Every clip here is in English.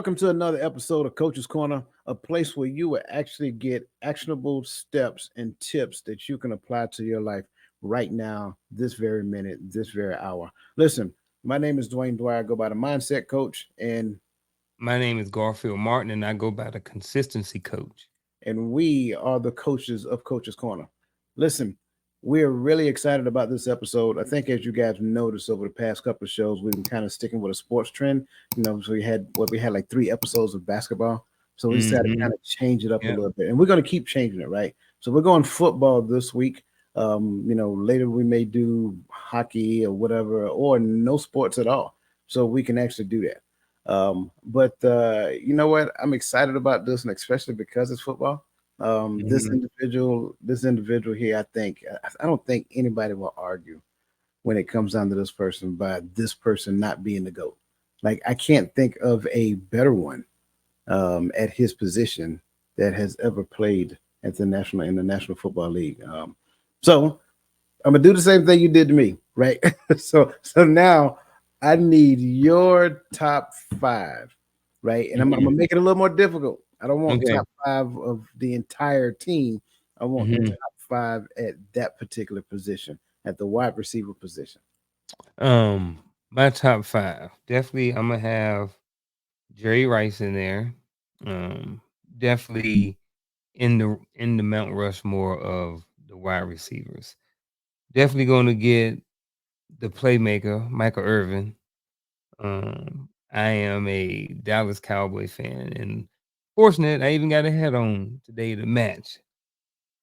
Welcome to another episode of Coach's Corner, a place where you will actually get actionable steps and tips that you can apply to your life right now, this very minute, this very hour. Listen, my name is Dwayne Dwyer. I go by the Mindset Coach, My name is Garfield Martin, and I go by the consistency coach. and we are the coaches of Coach's Corner. Listen, we're really excited about this episode. I think, as you guys noticed over the past couple of shows, we've been kind of sticking with a sports trend. So we had like 3 episodes of basketball. So we decided to kind of change it up a Yep. little bit, and we're going to keep changing it, right? So we're going football this week. Later we may do hockey or whatever, or no sports at all, so we can actually do that. But you know what? I'm excited about this, and especially because it's football. This Mhm. individual here, I don't think anybody will argue when it comes down to this person by this person not being the GOAT. Like, I can't think of a better one at his position that has ever played at the national in the National Football League. So I'm gonna do the same thing you did to me, right? So now I need your top five, right? And I'm Mhm. gonna make it a little more difficult. I don't want Okay. top five of the entire team. I want the Mhm. top five at that particular position, at the wide receiver position. Um, my top five. Definitely, I'm gonna have Jerry Rice in there. Um, Definitely in the Mount Rushmore of the wide receivers. Definitely going to get the playmaker Michael Irvin. I am a Dallas Cowboy fan, and fortunate I even got a hat on today to match.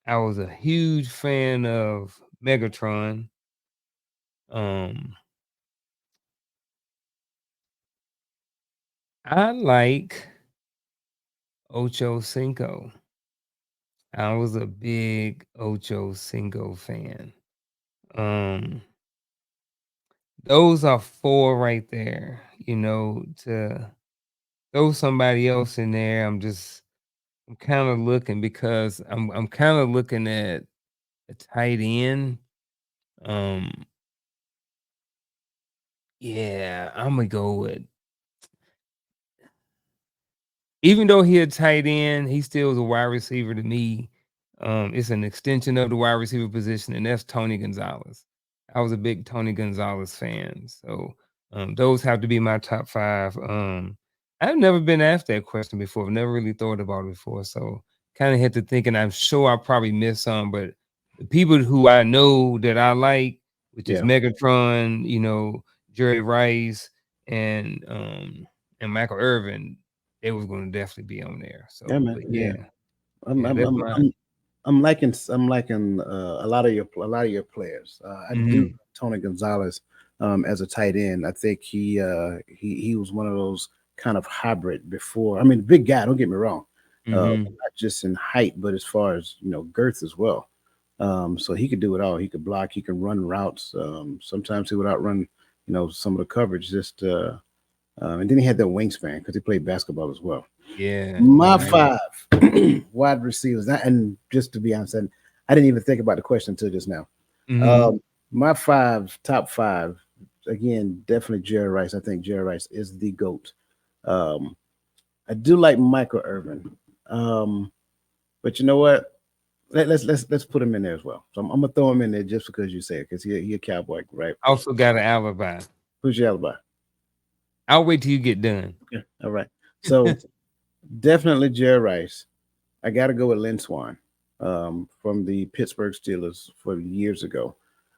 I was a huge fan of Megatron. Um, I like Ocho Cinco. I was a big Ocho Cinco fan. Um, those are four right there. To throw somebody else in there, I'm kind of looking because I'm kind of looking at a tight end. Um, yeah, I'm gonna go with even though he a tight end, he still is a wide receiver to me. It's an extension of the wide receiver position, and that's Tony Gonzalez. I was a big Tony Gonzalez fan, so those have to be my top five. I've never been asked that question before. I've never really thought about it before, so kind of had to think, and I'm sure I probably missed some, but the people who I know that I like, which is Yeah, Megatron, Jerry Rice, and Michael Irvin, they was gonna definitely be on there. yeah, So, man. but Yeah, yeah, I'm yeah, I'm that's I'm mine. I'm, I'm liking a lot of your players. I do Mhm. Tony Gonzalez as a tight end. I think he was one of those kind of hybrid before. I mean, big guy. Don't get me wrong. Mhm. Not just in height, but as far as girth as well. So he could do it all. He could block. He could run routes. Sometimes he would outrun some of the coverage. And then he had that wingspan because he played basketball as well. Yeah, My yeah. five wide receivers, and just to be honest, I didn't even think about the question until just now. Mhm. Um, top five, again, definitely Jerry Rice. I think Jerry Rice is the GOAT. Um, I do like Michael Irvin, um, but you know what? Let's put him in there as well. So I'm gonna throw him in there just because you say it, because he a cowboy, right? Also got an alibi. Who's your alibi? I'll wait till you get done. Okay, all right. So definitely Jerry Rice. I got to go with Lynn Swan from the Pittsburgh Steelers for years ago.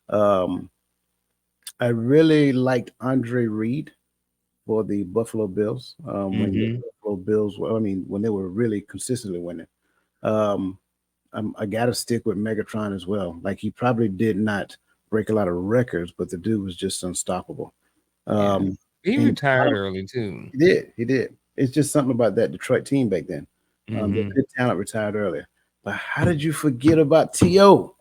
Um, I really liked Andre Reed for the Buffalo Bills when the Mhm. Buffalo Bills were, I mean, when they were really consistently winning. Um, I got to stick with Megatron as well. Like, he probably did not break a lot of records, but the dude was just unstoppable. Yeah. Um, He and retired early too. he did. It's just something about that Detroit team back then. The Mhm. good talent retired earlier. But how did you forget about T.O.?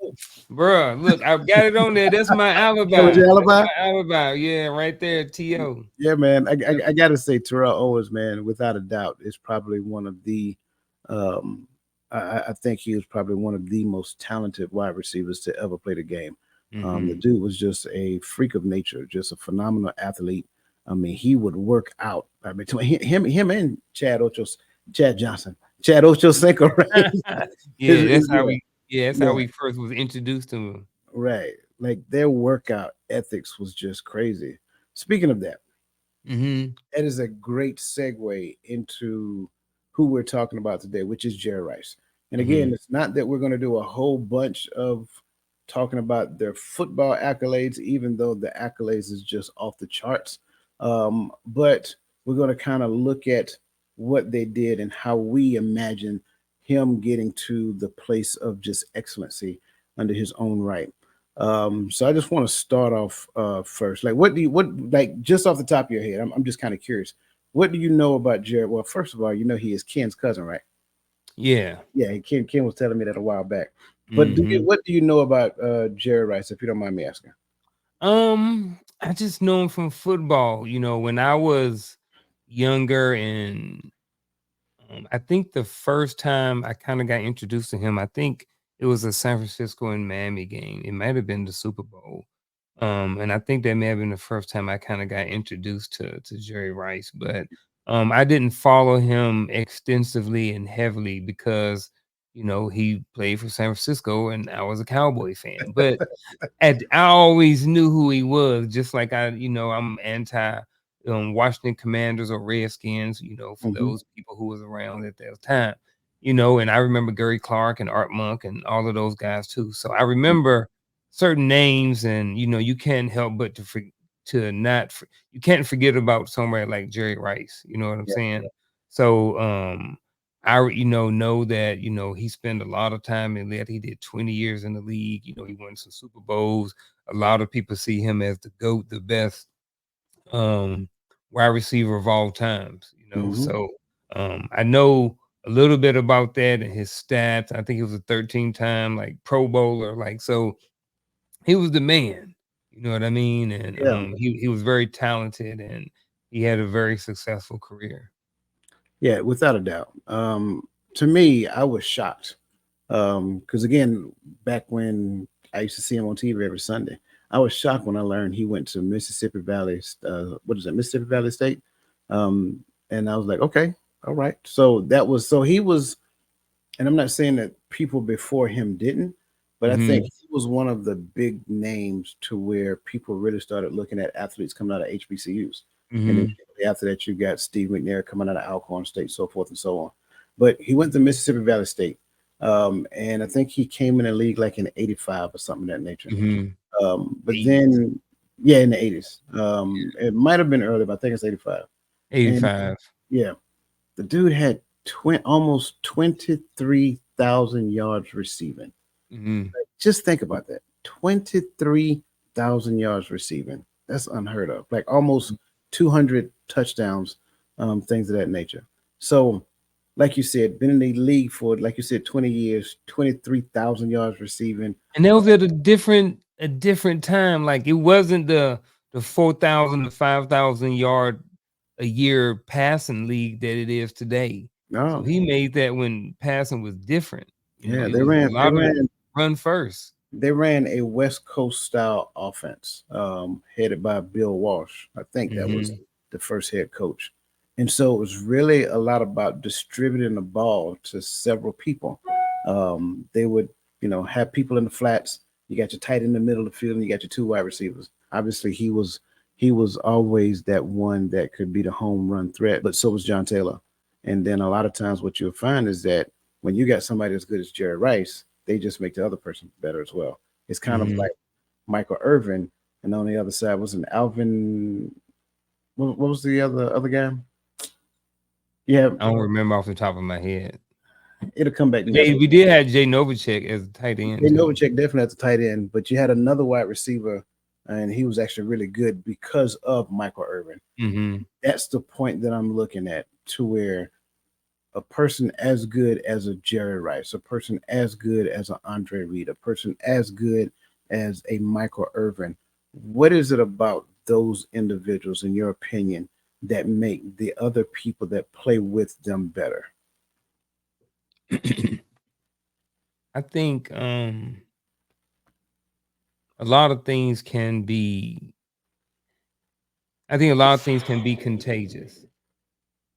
Bruh, look, I've got it on there. That's my That was alibi. your That's alibi? my alibi. Yeah, right there, T.O. Yeah, man. I, I, Yep. I got to say, Terrell Owens, man, without a doubt, is probably one of the. Um, I think he was probably one of the most talented wide receivers to ever play the game. The Mhm. dude was just a freak of nature, just a phenomenal athlete. I mean, he would work out. I mean, between him and Chad Johnson, Chad Ochocinco, right? Yeah, Yeah, that's how yeah, we first was introduced to him. right. Like their workout ethics was just crazy. Speaking of that, Mhm, that is a great segue into who we're talking about today, which is Jerry Rice. And again, mhm. it's not that we're going to do a whole bunch of talking about their football accolades, even though the accolades is just off the charts. But we're going to kind of look at what they did and how we imagine him getting to the place of just excellency under his own right. So I just want to start off first. Like, like just off the top of your head? I'm just kind of curious. What do you know about Jared? Well, first of all, you know he is Ken's cousin, right? Yeah. Yeah, Ken was telling me that a while back. But Mhm. what do you know about Jared Rice, if you don't mind me asking? I just know him from football, when I was younger and I think the first time I kinda got introduced to him, I think it was a San Francisco and Miami game. It might have been the Super Bowl. And I think that may have been the first time I kinda got introduced to Jerry Rice, but, I didn't follow him extensively and heavily because, he played for San Francisco and I was a Cowboy fan, but and I always knew who he was, just like I'm anti Washington Commanders or Redskins, for Hmm. those people who was around at that time. And I remember Gary Clark and Art Monk and all of those guys too. So I remember certain names, and you can't help but to not you can't forget about somebody like Jerry Rice. You know what I'm Yeah. saying? So I know that he spent a lot of time in that. He did 20 years in the league. He won some Super Bowls. A lot of people see him as the GOAT, the best um wide receiver of all times. Hmm. So I know a little bit about that and his stats. I think he was a 13-time like Pro Bowler. Like, so he was the man. You know what I mean? And Yeah. he was very talented, and he had a very successful career. Yeah, without a doubt. To me, I was shocked because again, back when I used to see him on TV every Sunday, I was shocked when I learned he went to Mississippi Valley. What is it, Mississippi Valley State? Um, and I was like, okay, all right. So he was, and I'm not saying that people before him didn't, but I think Mhm. he was one of the big names to where people really started looking at athletes coming out of HBCUs. And then Mhm. after that, you got Steve McNair coming out of Alcorn State, so forth and so on. But he went to Mississippi Valley State. And I think he came in the league like in '85 or something of that nature. Mhm. But 80s. then, yeah, in the '80s. It might have been earlier, but I think it's '85. And 85. yeah, the dude had almost 23,000 yards receiving. Mhm. Just think about that. 23,000 yards receiving. That's unheard of. Like almost 200 touchdowns, things of that nature. So, like you said, been in the league for, like you said, 20 years, 23,000 yards receiving. And that was at a different time. Like, it wasn't the 4,000 to 5,000 yard a year passing league that it is today. So No, he made that when passing was different. yeah, It was a they lot of ran run first. they ran a West Coast style offense, headed by Bill Walsh. I think that was Mhm. the first head coach. And so it was really a lot about distributing the ball to several people. They would, have people in the flats. You got your tight in the middle of the field, and you got your two wide receivers. Obviously, he was always that one that could be the home run threat, but so was John Taylor. And then a lot of times, what you'll find is that when you got somebody as good as Jerry Rice, they just make the other person better as well. It's kind of Mhm. like Michael Irvin, and on the other side was an Alvin. What was the other guy? Yeah, I don't remember off the top of my head. it'll come back to But me. I we did have Jay Novacek as a tight end Jay too. Novacek definitely at the tight end, but you had another wide receiver, and he was actually really good because of Michael Irvin. Mhm. That's the point that I'm looking at, to where a person as good as a Jerry Rice, a person as good as an Andre Reed, a person as good as a Michael Irvin. What is it about those individuals, in your opinion, that make the other people that play with them better? I think a lot of things can be I think a lot of things can be contagious,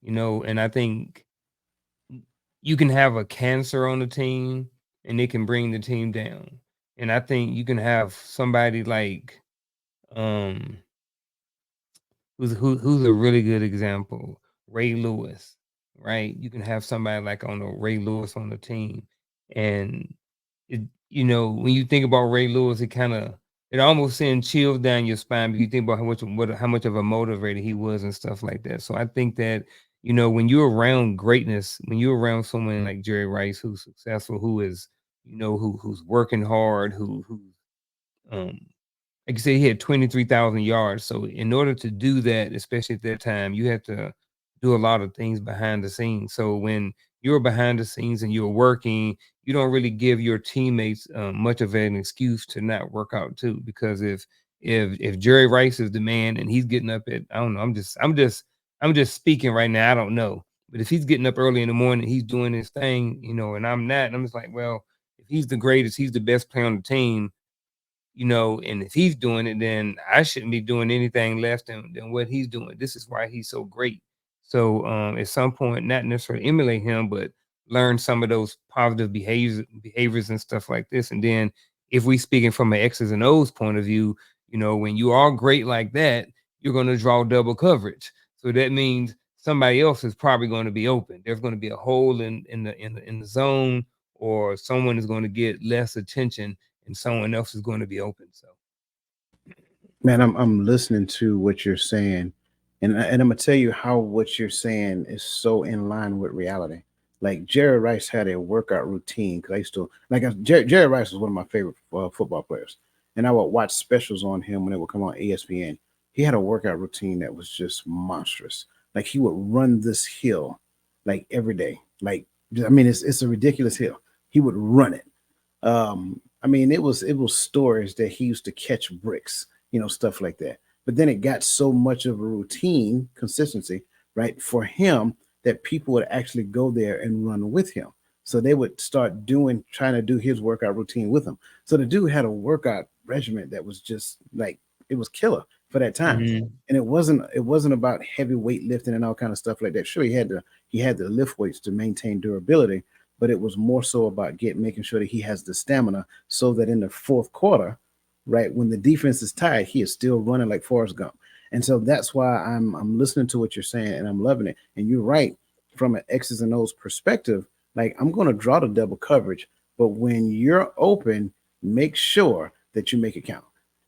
and I think you can have a cancer on the team and it can bring the team down. And I think you can have somebody like um who's a really good example, Ray Lewis, right? You can have somebody like on a Ray Lewis on the team, and it, when you think about Ray Lewis, it almost sends chills down your spine because you think about how much of a motivator he was and stuff like that. So I think that when you're around greatness, when you're around someone like Jerry Rice who's successful, who is who's working hard, who's um like you said, he had 23,000 yards. So in order to do that, especially at that time, you have to do a lot of things behind the scenes. So when you're behind the scenes and you're working, you don't really give your teammates much of an excuse to not work out too. Because if Jerry Rice is the man and he's getting up at, I don't know, I'm just speaking right now. I don't know, but if he's getting up early in the morning, he's doing his thing, and I'm not, and I'm just like, well, if he's the greatest, he's the best player on the team, and if he's doing it, then I shouldn't be doing anything less than what he's doing. This is why he's so great. So at some point, not necessarily emulate him, but learn some of those positive behaviors and stuff like this. And then if we speaking from an X's and O's point of view, when you are great like that, you're going to draw double coverage. So that means somebody else is probably going to be open. There's going to be a hole in the zone, or someone is going to get less attention and someone else is going to be open. So Man, I'm listening to what you're saying, and I'm gonna tell you how what you're saying is so in line with reality. Like Jerry Rice had a workout routine because I used to Jerry Rice was one of my favorite football players, and I would watch specials on him when it would come on ESPN. He had a workout routine that was just monstrous. Like he would run this hill like every day. Like I mean, it's a ridiculous hill. He would run it. I mean, it was stories that he used to catch bricks, stuff like that. But then it got so much of a routine, consistency, right, for him that people would actually go there and run with him. So they would start trying to do his workout routine with him. So the dude had a workout regimen that was just like it was killer for that time. mhm. And it wasn't about heavy weightlifting and all kind of stuff like that. Sure, he had to lift weights to maintain durability, but it was more so about making sure that he has the stamina so that in the fourth quarter, right, when the defense is tired, he is still running like Forrest Gump. And so that's why I'm listening to what you're saying and I'm loving it. And you're right, from an X's and O's perspective, like I'm gonna draw the double coverage, but when you're open, make sure that you make it count.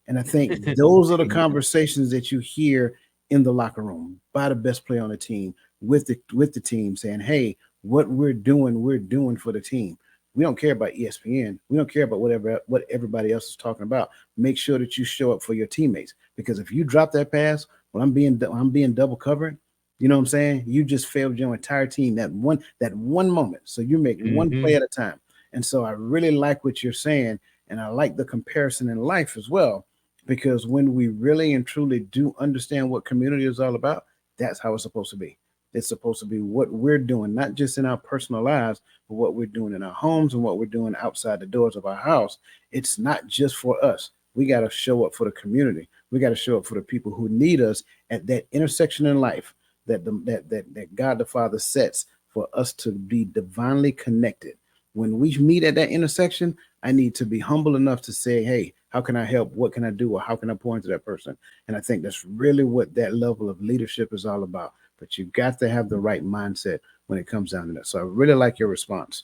And I think those are the Amen. conversations that you hear in the locker room by the best player on the team with the team saying, "Hey, what we're doing for the team. We don't care about ESPN. We don't care about what everybody else is talking about. Make sure that you show up for your teammates because if you drop that pass when I'm being double covered, you know what I'm saying? You just failed your entire team that one moment. So you make one play Mhm. at a time. And so I really like what you're saying, and I like the comparison in life as well, because when we really and truly do understand what community is all about, that's how it's supposed to be. It's supposed to be what we're doing, not just in our personal lives, but what we're doing in our homes and what we're doing outside the doors of our house. It's not just for us. We got to show up for the community. We got to show up for the people who need us at that intersection in life that God the Father sets for us to be divinely connected. When we meet at that intersection, I need to be humble enough to say, "Hey, how can I help? What can I do? Or how can I pour into that person?" And I think that's really what that level of leadership is all about. But you got to have the right mindset when it comes down to that. So I really like your response.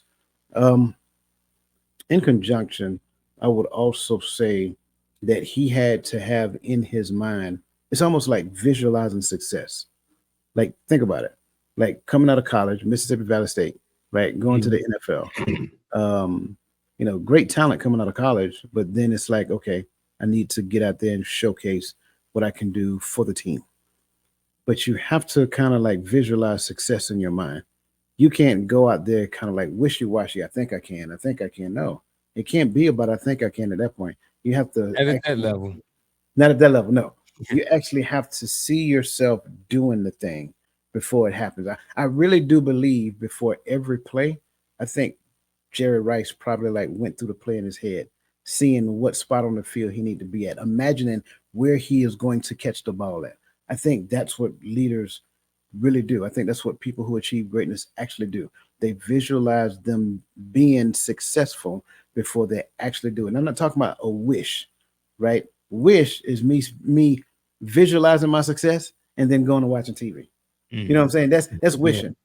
Um, in conjunction, I would also say that he had to have in his mind, it's almost like visualizing success. Like, think about it. Like coming out of college, Mississippi Valley State, right? Going to the Mhm. NFL. Um, great talent coming out of college, but then it's like, okay, I need to get out there and showcase what I can do for the team. But you have to kind of like visualize success in your mind. You can't go out there kind of like wishy washy. I think I can. I think I can. No, it can't be about I think I can at that point. You have to Not at that actually, level. not at that level. No, you actually have to see yourself doing the thing before it happens. I really do believe before every play, I think Jerry Rice probably like went through the play in his head, seeing what spot on the field he need to be at, imagining where he is going to catch the ball at. I think that's what leaders really do. I think that's what people who achieve greatness actually do. They visualize them being successful before they actually do it. And I'm not talking about a wish, right? Wish is me visualizing my success and then going and watching TV. You know what I'm Mm. saying? That's Yeah. wishing.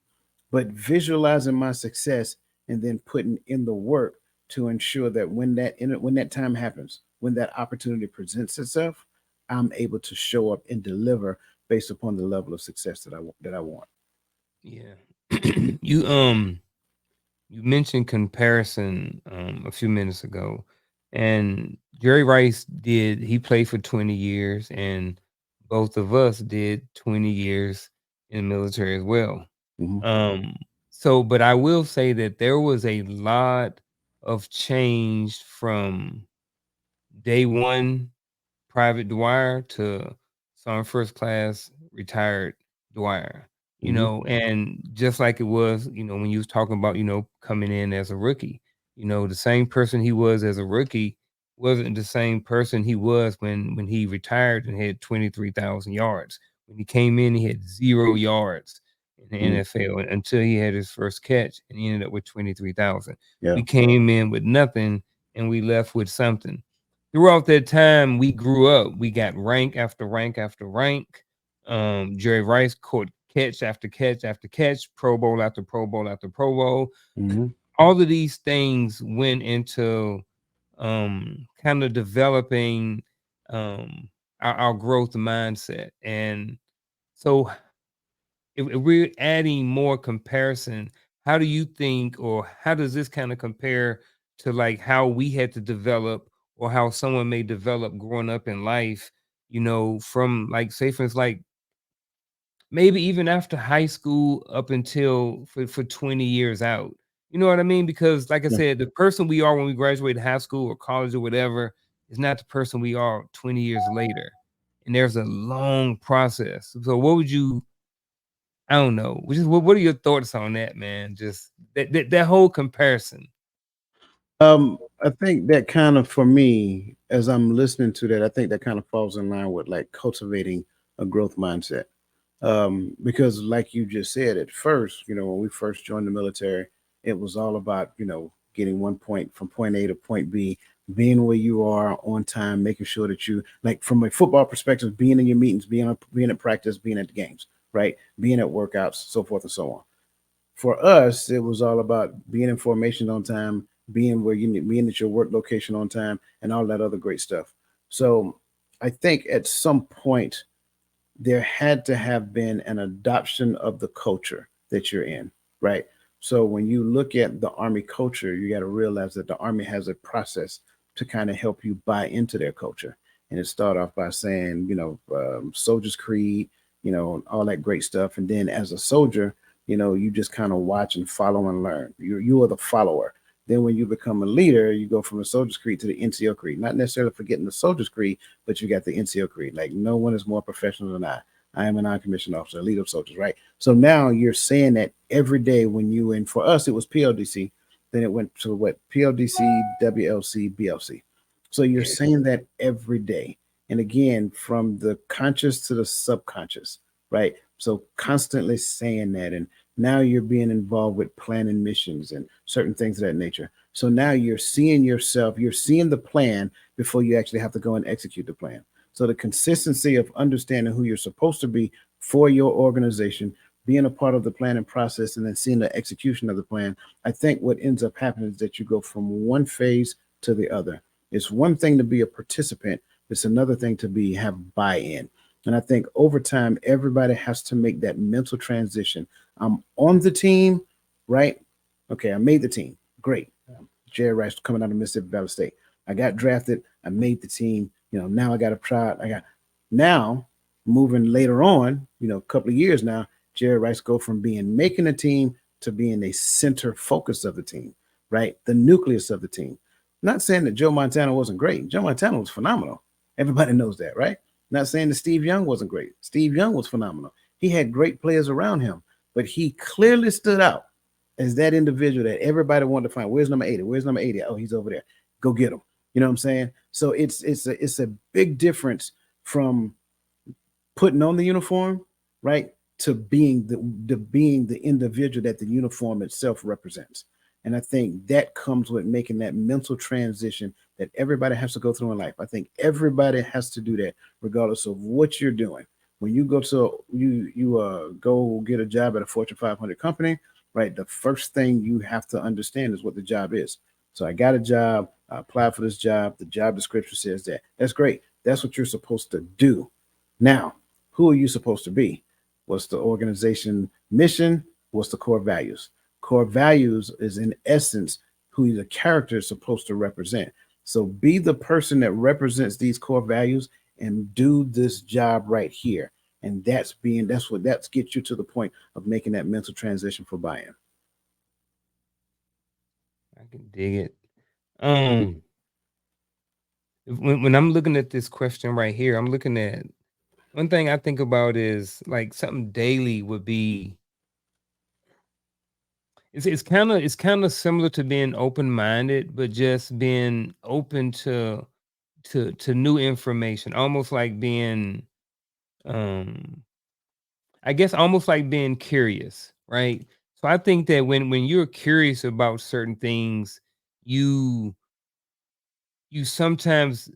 But visualizing my success and then putting in the work to ensure that when that time happens, when that opportunity presents itself, I'm able to show up and deliver based upon the level of success that I want. Yeah. You you mentioned comparison a few minutes ago, and Jerry Rice did. He played for 20 years, and both of us did 20 years in the military as well. Hmm. Um, so, but I will say that there was a lot of change from day one Private Dwyer to Sergeant First Class retired Dwyer, Hmm. and just like it was, when you was talking about, coming in as a rookie, the same person he was as a rookie wasn't the same person he was when he retired and had 23,000 yards. When he came in, he had 0 yards in the Hmm. NFL until he had his first catch and he ended up with 23,000. Yeah. We came in with nothing and we left with something. Throughout that time, we grew up. We got rank after rank after rank. Jerry Rice caught catch after catch after catch, Pro Bowl after Pro Bowl after Pro Bowl. Hmm. All of these things went into kind of developing our growth mindset. And so if we're adding more comparison, how do you think, or how does this kind of compare to like how we had to develop, or how someone may develop growing up in life, from like say for instance, like maybe even after high school up until for 20 years out. You know what I mean? Because like I Yeah. said, the person we are when we graduate high school or college or whatever is not the person we are 20 years later. And there's a long process. So what would you I don't know. Just what are your thoughts on that, man? Just that whole comparison. I think that kind of for me, as I'm listening to that, I think that kind of falls in line with like cultivating a growth mindset. Because like you just said at first, when we first joined the military, it was all about, getting one point from point A to point B, being where you are on time, making sure that you like from a football perspective, being in your meetings, being at practice, being at the games, right? Being at workouts, so forth and so on. For us, it was all about being in formation on time, being where you need, being at your work location on time, and all that other great stuff. So I think at some point there had to have been an adoption of the culture that you're in, right? So when you look at the Army culture, you got to realize that the Army has a process to kind of help you buy into their culture. And it start off by saying, soldier's creed, all that great stuff. And then as a soldier, you just kind of watch and follow and learn. You are the follower. Then when you become a leader, you go from the soldier's creed to the NCO creed. Not necessarily forgetting the soldier's creed, but you got the NCO creed. Like no one is more professional than I. I am a non-commissioned officer, leader of soldiers, right? So now you're saying that every day when you and for us it was PLDC, then it went to what PLDC, WLC, BLC. So you're Yeah. saying that every day, and again from the conscious to the subconscious, right? So constantly saying that, and now you're being involved with planning missions and certain things of that nature. So now you're seeing yourself, you're seeing the plan before you actually have to go and execute the plan. So the consistency of understanding who you're supposed to be for your organization, being a part of the planning process, and then seeing the execution of the plan. I think what ends up happening is that you go from one phase to the other. It's one thing to be a participant. It's another thing to be have buy-in. And I think over time, everybody has to make that mental transition. I'm on the team, right? Okay, I made the team. Great. Jerry Rice coming out of Mississippi Valley State. I got drafted. I made the team. Now I got a try. I got now moving later on. A couple of years now. Jerry Rice go from being making a team to being a center focus of the team, right? The nucleus of the team. Not saying that Joe Montana wasn't great. Joe Montana was phenomenal. Everybody knows that, right? Not saying that Steve Young wasn't great. Steve Young was phenomenal. He had great players around him, but he clearly stood out as that individual that everybody wanted to find. Where's number 80? Where's number 80? Oh, he's over there. Go get him. You know what I'm saying? So it's a big difference from putting on the uniform, right, to being the individual that the uniform itself represents. And I think that comes with making that mental transition that everybody has to go through in life. I think everybody has to do that, regardless of what you're doing. When you go to go get a job at a Fortune 500 company, right? The first thing you have to understand is what the job is. So I got a job. I applied for this job. The job description says that. That's great. That's what you're supposed to do. Now, who are you supposed to be? What's the organization mission? What's the core values? Core values is in essence who the character is supposed to represent. So be the person that represents these core values and do this job right here. And that's what that's gets you to the point of making that mental transition for buy-in. I can dig it. Um, when I'm looking at this question right here, I'm looking at one thing I think about is like something daily would be it's kind of similar to being open minded, but just being open to new information, almost like being um I guess almost like being curious, right? So I think that when you're curious about certain things, you you sometimes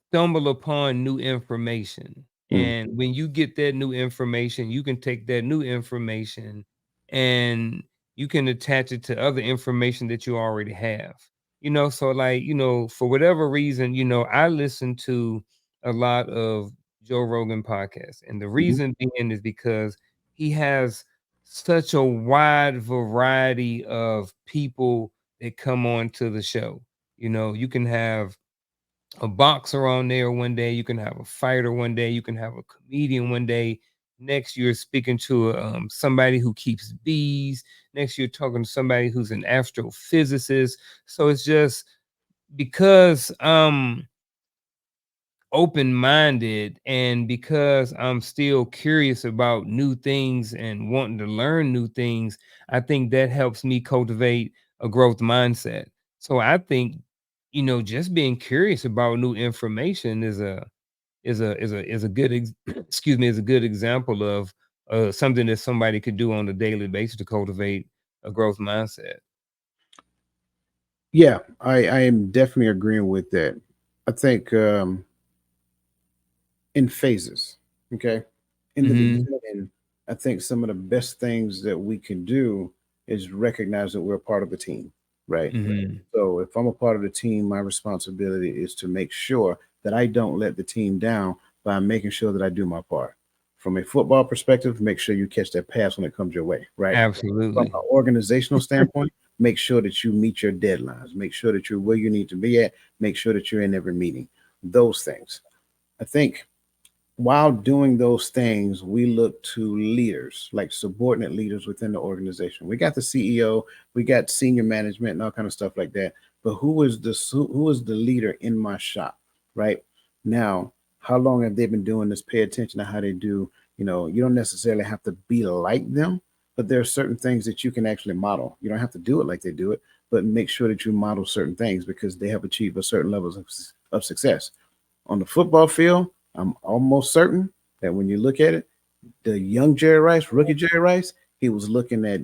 stumble upon new information. Mm. And when you get that new information, you can take that new information and you can attach it to other information that you already have. So like, for whatever reason, I listen to a lot of Joe Rogan podcasts. And the Mhm. reason being is because he has such a wide variety of people that come on to the show. You can have a boxer on there one day, you can have a fighter one day, you can have a comedian one day. Next, you're speaking to somebody who keeps bees. Next, you're talking to somebody who's an astrophysicist. So it's just because open-minded and because I'm still curious about new things and wanting to learn new things, I think that helps me cultivate a growth mindset. So I think, just being curious about new information is a good excuse me, is a good example of something that somebody could do on a daily basis to cultivate a growth mindset. Yeah, I am definitely agreeing with that. I think in phases. Okay. In the Mhm. beginning, I think some of the best things that we can do is recognize that we're a part of the team, right? Mhm. So if I'm a part of the team, my responsibility is to make sure that I don't let the team down by making sure that I do my part. From a football perspective, make sure you catch that pass when it comes your way, right? From Absolutely. an organizational standpoint, make sure that you meet your deadlines, make sure that you're where you need to be at, make sure that you're in every meeting. Those things. I think while doing those things, we look to leaders, like subordinate leaders within the organization. We got the CEO, we got senior management, and all kind of stuff like that. But who is the leader in my shop, right? Now, how long have they been doing this? Pay attention to how they do. You don't necessarily have to be like them, but there are certain things that you can actually model. You don't have to do it like they do it, but make sure that you model certain things because they have achieved a certain levels of success on the football field. I'm almost certain that when you look at it, the young Jerry Rice, rookie Jerry Rice, he was looking at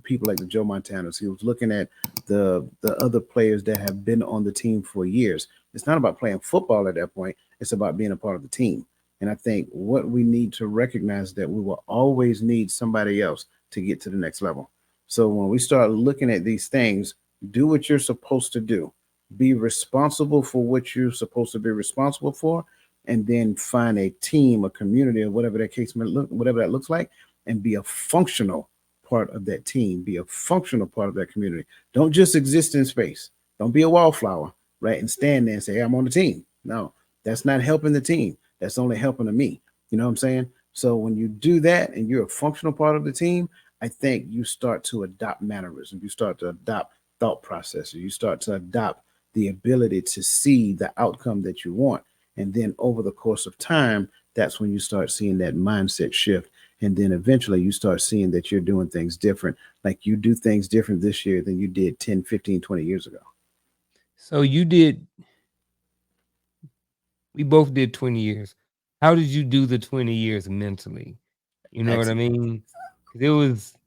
people like the Joe Montanas. He was looking at the other players that have been on the team for years. It's not about playing football at that point. It's about being a part of the team. And I think what we need to recognize that we will always need somebody else to get to the next level. So when we start looking at these things, do what you're supposed to do. Be responsible for what you're supposed to be responsible for, and then find a team, a community, or whatever that case may look, whatever that looks like, and be a functional part of that team, be a functional part of that community. Don't just exist in space. Don't be a wallflower, right? And stand there and say, hey, I'm on the team. No, that's not helping the team. That's only helping to me. You know what I'm saying? So when you do that and you're a functional part of the team, I think you start to adopt mannerisms. You start to adopt thought processes. You start to adopt the ability to see the outcome that you want. And then over the course of time, that's when you start seeing that mindset shift. And then eventually you start seeing that you're doing things different. Like you do things different this year than you did 10, 15, 20 years ago. So you did we both did 20 years. How did you do the 20 years mentally? You know what I Accident. mean? 'Cause it was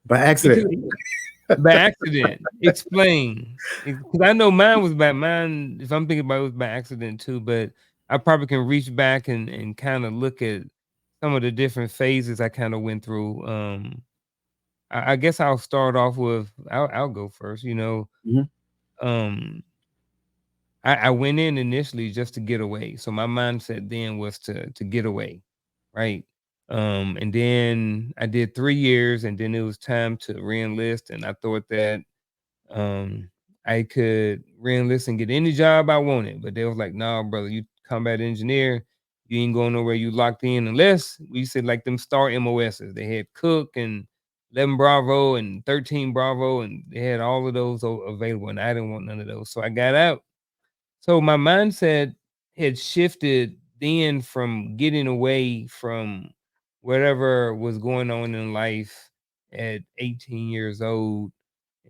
By because accident. by accident. Explain. Because I know mine was by mine. If I'm thinking about it, was by accident too. But I probably can reach back and kind of look at some of the different phases I kind of went through. I guess I'll start off with I'll go first. Mhm. Um, I went in initially just to get away. So my mindset then was to get away, right? And then I did 3 years, and then it was time to reenlist, and I thought that um, I could reenlist and get any job I wanted, but they was like, "Nah, brother, you combat engineer, you ain't going nowhere. You locked in unless we said like them star MOSs. They had Cook and 11 Bravo and 13 Bravo, and they had all of those available, and I didn't want none of those, so I got out. So my mindset had shifted then from getting away from whatever was going on in life at 18 years old,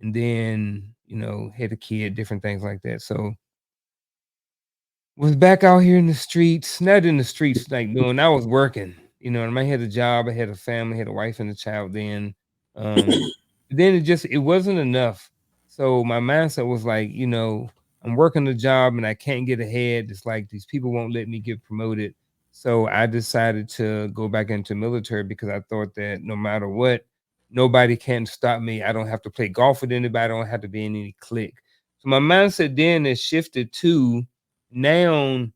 and then, had a kid, different things like that. So was back out here in the streets, not in the streets like doing. I was working, and I had a job, I had a family, had a wife and a child then. Then it wasn't enough. So my mindset was like, I'm working a job and I can't get ahead. It's like these people won't let me get promoted. So I decided to go back into military because I thought that no matter what, nobody can stop me. I don't have to play golf with anybody. I don't have to be in any clique. So my mindset then has shifted to now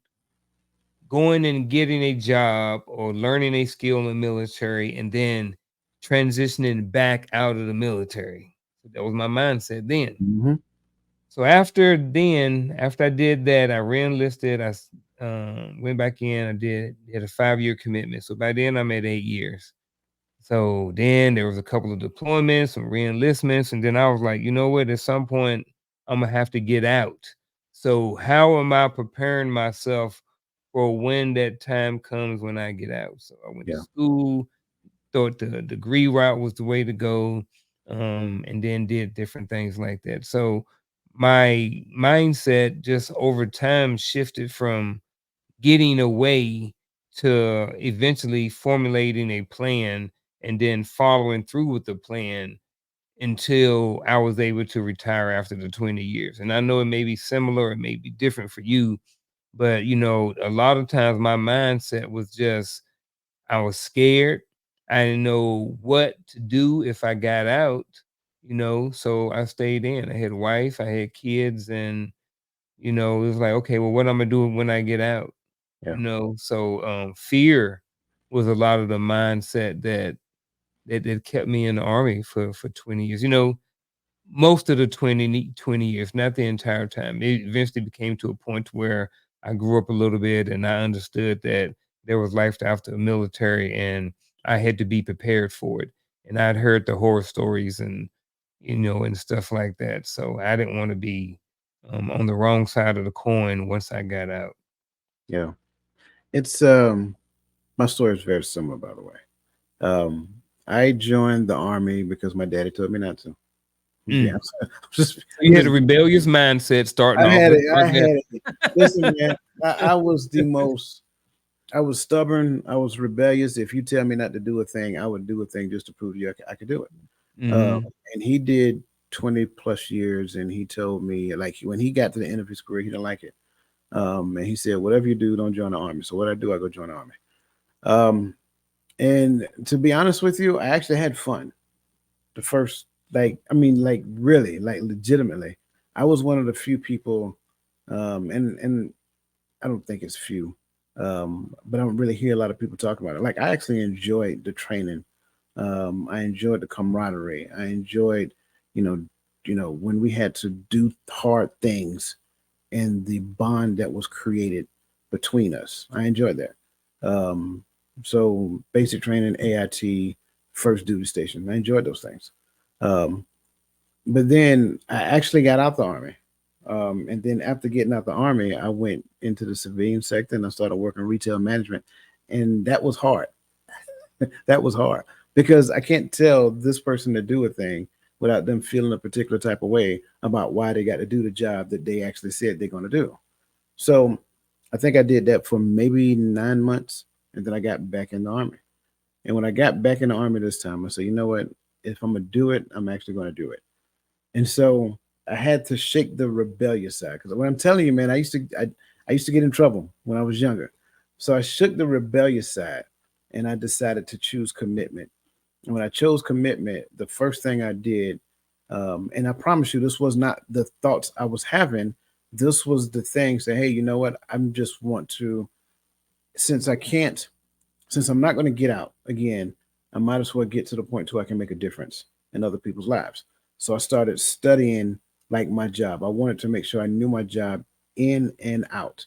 going and getting a job or learning a skill in the military and then transitioning back out of the military. So that was my mindset then. Mhm. So after I did that, I re-enlisted. Went back in. I did a 5-year commitment. So by then I'm at 8 years. So then there was a couple of deployments, some reenlistments, and then I was like, you know what? At some point, I'm gonna have to get out. So how am I preparing myself for when that time comes when I get out? So I went to Yeah. school, thought the degree route was the way to go, and then did different things like that. So my mindset just over time shifted from getting away to eventually formulating a plan and then following through with the plan until I was able to retire after the 20 years. And I know it may be similar, it may be different for you, but a lot of times my mindset was just I was scared. I didn't know what to do if I got out, so I stayed in. I had a wife, I had kids, and it was like, okay, well, what I'm gonna do when I get out? Yeah. So fear was a lot of the mindset that kept me in the army for 20 years. Most of the 20 years, not the entire time. It eventually became to a point where I grew up a little bit and I understood that there was life after the military and I had to be prepared for it. And I'd heard the horror stories and stuff like that. So I didn't want to be on the wrong side of the coin once I got out. Yeah. It's my story is very similar, by the way. Um, I joined the army because my daddy told me not to. Yeah, Mm. just So you had a just rebellious mindset starting I off. had Let's it. I start there. had it. Listen, man, I was the most. I was stubborn. I was rebellious. If you tell me not to do a thing, I would do a thing just to prove to you I could do it. Um, Mhm. and he did 20 plus years, and he told me like when he got to the end of his career, he didn't like it. And he said, "Whatever you do, don't join the army." So what I do, I go join the army. Um, and to be honest with you, I actually had fun. The first, like, I mean, like really, like legitimately, I was one of the few people, and I don't think it's few, but I don't really hear a lot of people talk about it. Like, I actually enjoyed the training. I enjoyed the camaraderie. I enjoyed, you know, when we had to do hard things and the bond that was created between us. I enjoyed that. Um, so basic training, AIT, first duty station. I enjoyed those things. Um, but then I actually got out the army. And then after getting out the army, I went into the civilian sector and I started working retail management. And that was hard. That was hard because I can't tell this person to do a thing without them feeling a particular type of way about why they got to do the job that they actually said they're going to do. So I think I did that for maybe 9 months, and then I got back in the army. And when I got back in the army this time, I said, you know what? If I'm gonna do it, I'm actually gonna do it. And so I had to shake the rebellious side because what I'm telling you, man, I used to get in trouble when I was younger. So I shook the rebellious side, and I decided to choose commitment. And when I chose commitment, the first thing I did, and I promise you, this was not the thoughts I was having. This was the thing. Say, hey, you know what? I'm just want to, since I can't, since I'm not going to get out again, I might as well get to the point where I can make a difference in other people's lives. So I started studying like my job. I wanted to make sure I knew my job in and out.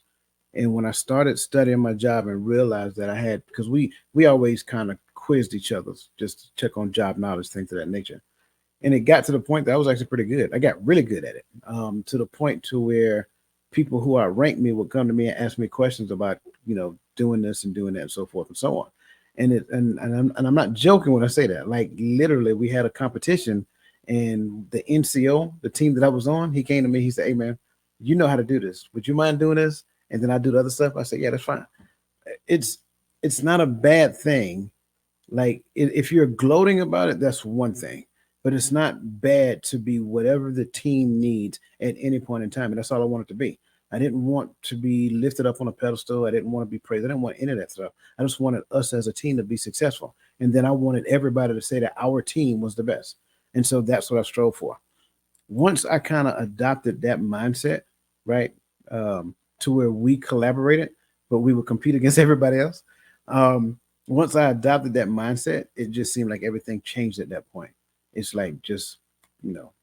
And when I started studying my job and realized that I had, because we always kind of quizzed each other just to check on job knowledge, things of that nature. And it got to the point that I was actually pretty good. I got really good at it, to the point to where people who outranked me would come to me and ask me questions about, doing this and doing that and so forth and so on. And I'm not joking when I say that. Like literally, we had a competition, and the NCO, the team that I was on, he came to me. He said, "Hey man, you know how to do this. Would you mind doing this?" And then I do the other stuff. I said, "Yeah, that's fine." It's it's not a bad thing. Like if you're gloating about it, that's one thing, but it's not bad to be whatever the team needs at any point in time, and that's all I wanted to be. I didn't want to be lifted up on a pedestal. I didn't want to be praised. I didn't want any of that stuff. I just wanted us as a team to be successful, and then I wanted everybody to say that our team was the best, and so that's what I strove for. Once I kind of adopted that mindset, right, to where we collaborated, but we would compete against everybody else. Um, Once I adopted that mindset, it just seemed like everything changed at that point. It's like just,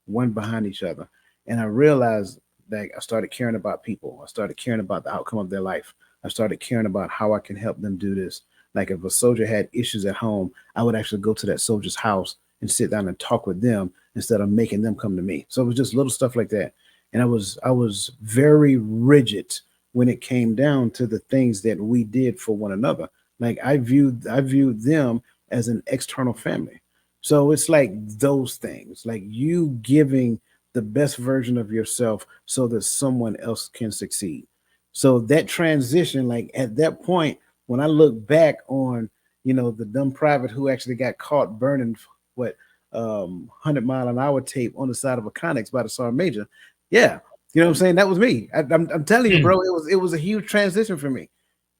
one behind each other. And I realized that I started caring about people. I started caring about the outcome of their life. I started caring about how I can help them do this. Like if a soldier had issues at home, I would actually go to that soldier's house and sit down and talk with them instead of making them come to me. So it was just little stuff like that. And I was very rigid when it came down to the things that we did for one another. Like I viewed them as an external family. So it's like those things, like you giving the best version of yourself so that someone else can succeed. So that transition, like at that point, when I look back on, the dumb private who actually got caught burning what 100-mile-an-hour tape on the side of a Connex by the Sergeant Major. Yeah, you know what I'm saying? That was me. I'm telling you, Hmm. bro. It was a huge transition for me.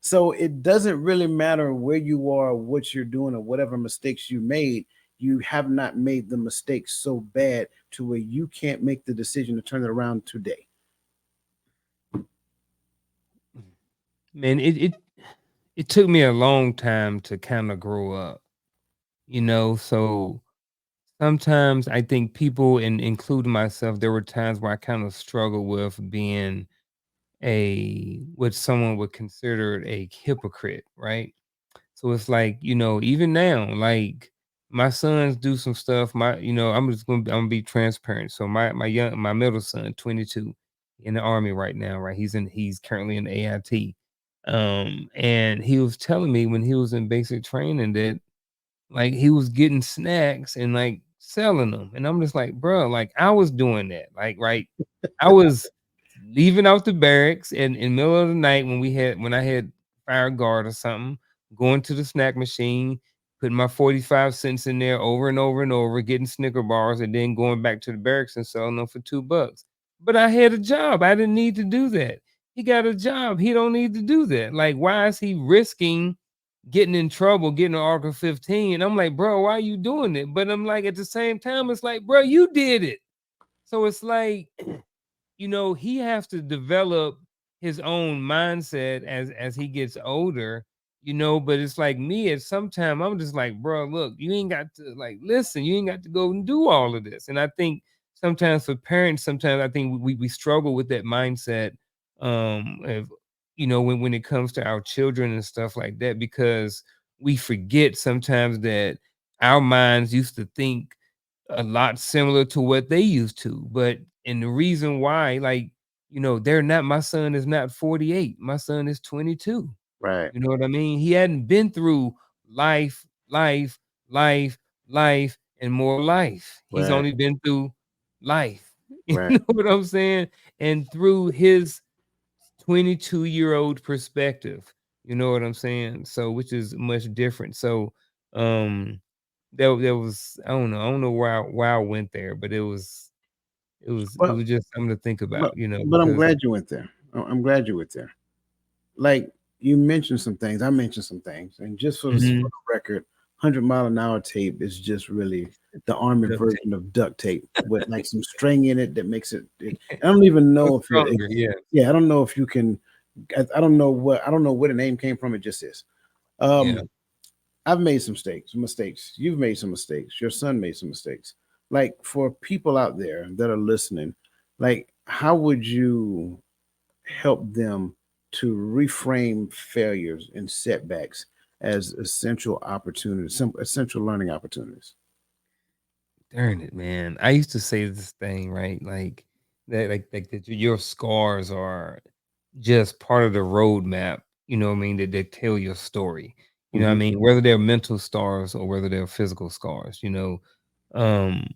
So it doesn't really matter where you are, what you're doing, or whatever mistakes you made. You have not made the mistakes so bad to where you can't make the decision to turn it around today. Man, it took me a long time to kind of grow up, so sometimes I think people, and including myself, there were times where I kind of struggled with being a what someone would consider a hypocrite, right? So it's like, even now, like my sons do some stuff. I'm gonna be transparent. So my middle son, 22, in the army right now, right? He's currently in the AIT. And he was telling me when he was in basic training that like he was getting snacks and like selling them. And I'm just like, bro, like I was doing that. Like, right. I was leaving out the barracks and in the middle of the night when I had fire guard or something, going to the snack machine, putting my 45 cents in there over and over and over, getting Snicker bars, and then going back to the barracks and selling them for $2. But I had a job. I didn't need to do that. He got a job. He don't need to do that. Like, why is he risking getting in trouble, getting an Article 15? I'm like, bro, why are you doing it? But I'm like, at the same time, it's like, bro, you did it. So it's like, he has to develop his own mindset as he gets older, but it's like me at some time, I'm just like, bro, look, you ain't got to like listen, you ain't got to go and do all of this. And I think sometimes for parents, sometimes I think we struggle with that mindset, of, when it comes to our children and stuff like that, because we forget sometimes that our minds used to think a lot similar to what they used to. But and the reason why, like, they're not, my son is not 48. My son is 22. Right, You know what I mean? He hadn't been through life, life, life, life, and more life. He's right, only been through life. You right, know what I'm saying? And through his 22-year-old perspective. You know what I'm saying? So which is much different. So um there was I don't know why I went there, but it Well, was just something to think but about, you know, but I'm because glad you went there. I'm glad you went there. Like you mentioned some things, I mentioned some things, and just for Mhm. the record, 100-mile-an-hour tape is just really the army Duct tape. version of duct tape with like some string in it that makes it. I don't even So know if stronger, yeah. yeah, I don't know if you can. I don't know where the name came from. It just is. Yeah. Um, I've made some mistakes. You've made some mistakes. Your son made some mistakes. Like for people out there that are listening, like how would you help them to reframe failures and setbacks as essential opportunities, some essential learning opportunities? Darn it, man. I used to say this thing, right? Like that your scars are just part of the roadmap, you know what I mean, that tell your story. You know what I Hmm. mean? Whether they're mental scars or whether they're physical scars, you know. Um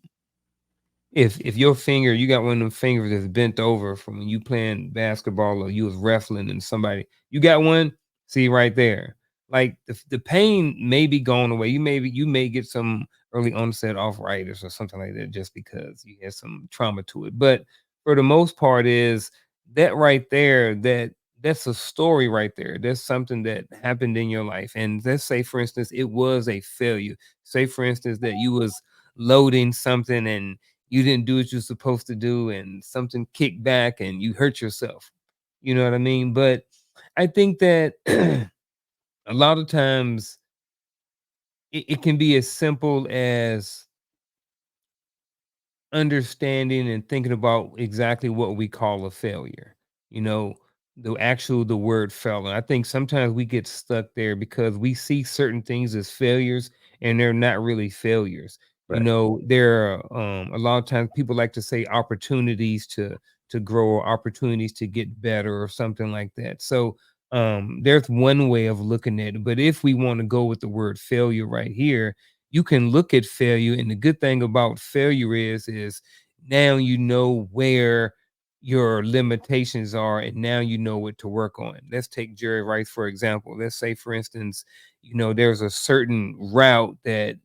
if your finger, you got one of them fingers that's bent over from when you playing basketball or you was wrestling and somebody, you got one, see right there. Like the pain may be going away. You may get some early onset arthritis or something like that just because you had some trauma to it. But for the most part is that right there, that's a story right there. That's something that happened in your life. And let's say for instance, it was a failure. Say for instance that you was loading something and you didn't do what you're supposed to do and something kicked back and you hurt yourself. You know what I mean? But I think that a lot of times it can be as simple as understanding and thinking about exactly what we call a failure. You know, the word failure. I think sometimes we get stuck there because we see certain things as failures and they're not really failures. You Right. know, there are a lot of times people like to say opportunities to grow or opportunities to get better or something like that. So there's one way of looking at it. But if we want to go with the word failure right here, you can look at failure, and the good thing about failure is now you know where your limitations are and now you know what to work on. Let's take Jerry Rice for example. Let's say for instance, you know, there's a certain route that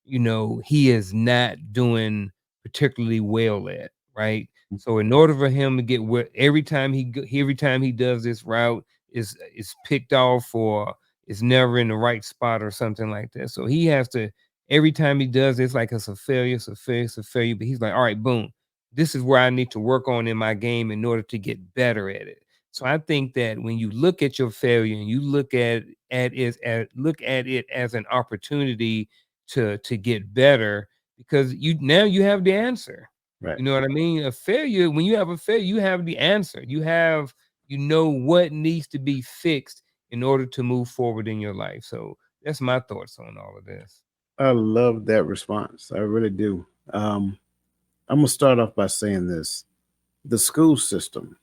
you know, he is not doing particularly well at, right? So in order for him to get where every time he does this route is picked off or is never in the right spot or something like that. So he has to every time he does it's like it's a failure, it's a failure, it's a failure. But he's like, all right, boom, this is where I need to work on in my game in order to get better at it. So I think that when you look at your failure and you look at it as an opportunity to get better because you now you have the answer. Right. You know what I mean? A failure, when you have a failure, you have the answer. You know what needs to be fixed in order to move forward in your life. So that's my thoughts on all of this. I love that response. I really do. I'm gonna start off by saying this: the school system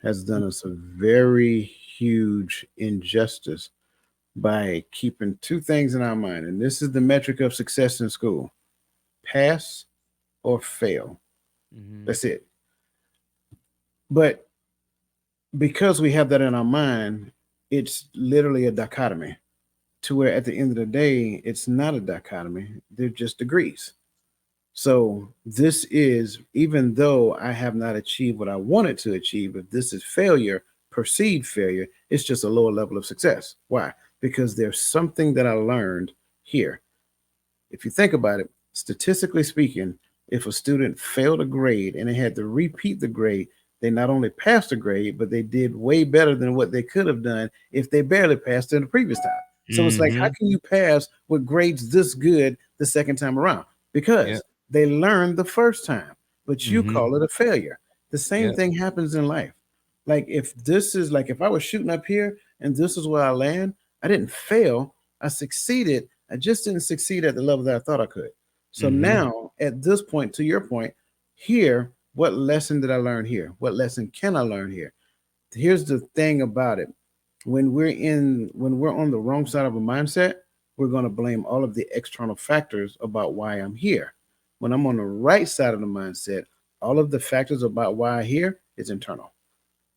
has done us a very huge injustice by keeping two things in our mind, and this is the metric of success in school: pass or fail. Hmm. That's it. But because we have that in our mind, it's literally a dichotomy to where at the end of the day, it's not a dichotomy, they're just degrees. So this is, even though I have not achieved what I wanted to achieve, if this is failure, perceived failure, it's just a lower level of success. Why? Because there's something that I learned here. If you think about it, statistically speaking, if a student failed a grade and they had to repeat the grade, they not only passed the grade, but they did way better than what they could have done if they barely passed in the previous time. So it's like, how Hmm. can you pass with grades this good the second time around? Yeah. Because they learned the first time, but you Hmm. call it a failure. The same Yeah. thing happens in life. Like if this is like if I was shooting up here and this is where I land, I didn't fail, I succeeded. I just didn't succeed at the level that I thought I could. So Hmm. now, at this point, to your point, here, what lesson did I learn here? What lesson can I learn here? Here's the thing about it. When we're on the wrong side of a mindset, we're going to blame all of the external factors about why I'm here. When I'm on the right side of the mindset, all of the factors about why I'm here is internal.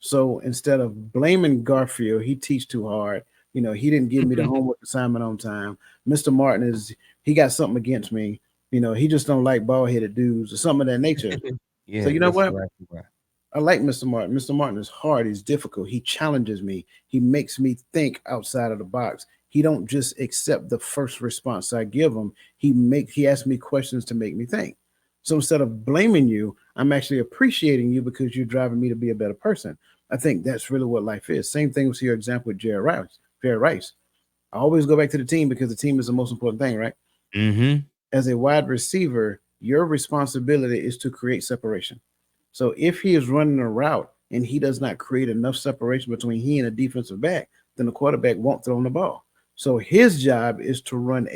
So instead of blaming Garfield, he teach too hard. He didn't give me the homework assignment on time. Mr. Martin he got something against me. He just don't like bald headed dudes or something of that nature. So Yeah, you know that's what? exactly right. I like Mr. Martin. Mr. Martin is hard. He's difficult. He challenges me. He makes me think outside of the box. He don't just accept the first response I give him. He asks me questions to make me think. So instead of blaming you, I'm actually appreciating you because you're driving me to be a better person. I think that's really what life is. Same thing with your example with Jerry Rice. Jerry Rice. I always go back to the team because the team is the most important thing, right? Mhm. As a wide receiver, your responsibility is to create separation. So if he is running a route and he does not create enough separation between he and a defensive back, then the quarterback won't throw him the ball. So his job is to run